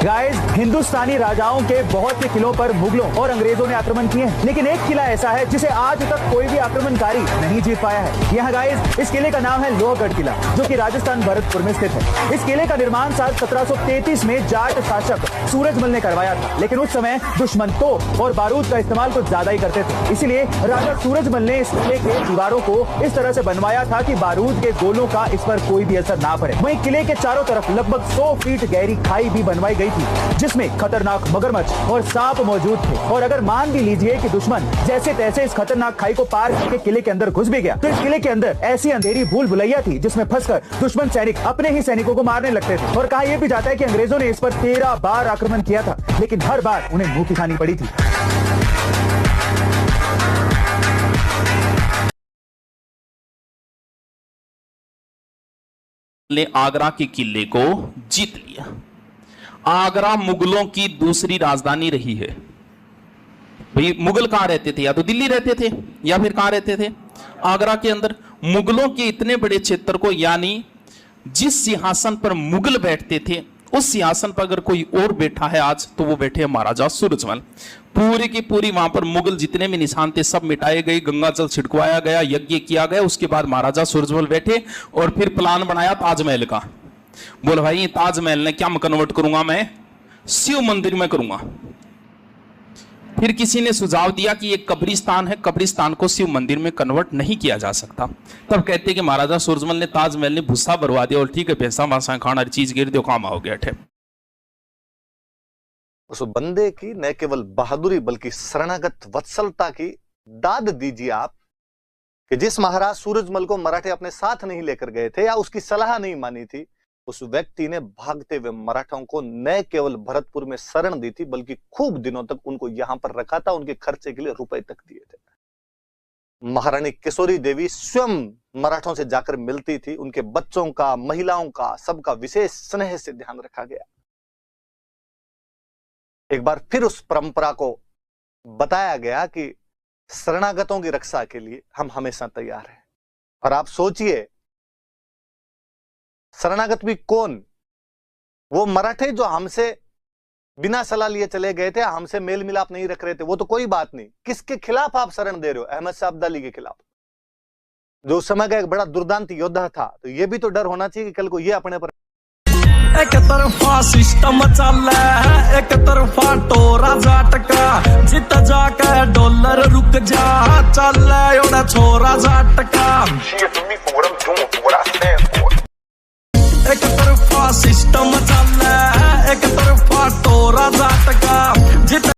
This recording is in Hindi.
गाइस, हिंदुस्तानी राजाओं के बहुत से किलों पर मुगलों और अंग्रेजों ने आक्रमण किए हैं, लेकिन एक किला ऐसा है जिसे आज तक कोई भी आक्रमणकारी नहीं जीत पाया है। यहाँ गाइस, इस किले का नाम है लोहगढ़ किला, जो कि राजस्थान भरतपुर में स्थित है। इस किले का निर्माण साल 1733 में जाट शासक सूरजमल ने करवाया था, लेकिन उस समय दुश्मन तोप और बारूद का इस्तेमाल कुछ ज्यादा ही करते थे। इसलिए राजा सूरजमल ने इस किले के दीवारों को इस तरह से बनवाया था कि बारूद के गोलों का इस पर कोई भी असर ना पड़े। वहीं किले के चारों तरफ लगभग 100 फीट गहरी खाई भी बनवाई गई थी, जिसमें खतरनाक मगरमच्छ और सांप मौजूद थे। और अगर मान भी लीजिए कि दुश्मन जैसे तैसे इस खतरनाक खाई को पार करके किले के अंदर घुस भी गया, तो इस किले के अंदर ऐसी अंधेरी भूल भुलैया थी जिसमें फंसकर दुश्मन सैनिक अपने ही सैनिकों को मारने लगते थे। और कहा यह भी जाता है कि अंग्रेजों ने इस पर 13 बार आक्रमण किया था, लेकिन हर बार उन्हें मुंह की खानी पड़ी थी। ने आगरा के किले को जीत लिया। आगरा मुगलों की दूसरी राजधानी रही है। भाई मुगल कहां रहते थे? या तो दिल्ली रहते थे या फिर कहां रहते थे? आगरा के अंदर। मुगलों के इतने बड़े क्षेत्र को, यानी जिस सिंहासन पर मुगल बैठते थे उस सिंहासन पर अगर कोई और बैठा है आज, तो वो बैठे हैं महाराजा सूरजमल। पूरी की पूरी वहां पर मुगल जितने भी निशान थे सब मिटाए गए, गंगा जल छिड़कवाया गया, यज्ञ किया गया। उसके बाद महाराजा सूरजमल बैठे और फिर प्लान बनाया ताजमहल का। बोल भाई, ताजमहल ने क्या कन्वर्ट करूंगा मैं? शिव मंदिर में करूंगा। फिर किसी ने सुझाव दिया कि एक कब्रिस्तान है, कब्रिस्तान को शिव मंदिर में कन्वर्ट नहीं किया जा सकता। तब कहते कि महाराजा सूरजमल ने ताजमहल ने भूसा भरवा दिया और ठीक है, पैसा वासा खाना चीज गिर दो, काम हो गया ठे। उस बंदे की न केवल बहादुरी बल्कि शरणागत वत्सलता की दाद दीजिए आप, कि जिस महाराज सूरजमल को मराठे अपने साथ नहीं लेकर गए थे या उसकी सलाह नहीं मानी थी, उस व्यक्ति ने भागते हुए मराठों को न केवल भरतपुर में शरण दी थी, बल्कि खूब दिनों तक उनको यहां पर रखा था। उनके खर्चे के लिए रुपए तक दिए थे। महारानी किशोरी देवी स्वयं मराठों से जाकर मिलती थी। उनके बच्चों का, महिलाओं का, सबका विशेष स्नेह से ध्यान रखा गया। एक बार फिर उस परंपरा को बताया गया कि शरणागतों की रक्षा के लिए हम हमेशा तैयार हैं। और आप सोचिए, शरणागत भी कौन? वो मराठे जो हमसे बिना सलाह लिए चले गए थे, हमसे मेल मिलाप नहीं रख रहे थे, वो तो कोई बात नहीं। किसके खिलाफ आप शरण दे रहे हो? अहमद शाह अब्दाली के खिलाफ, जो उस समय का एक बड़ा दुर्दांत योद्धा था। तो ये भी तो डर होना चाहिए कि कल को ये अपने पर एक तरफा सिस्टम चल है, एक तरफा टोरा झटका, जित जाके डॉलर रुक जा, चल ओड़ा छोरा झटका। एक तरफा सिस्टम चल है, एक तरफा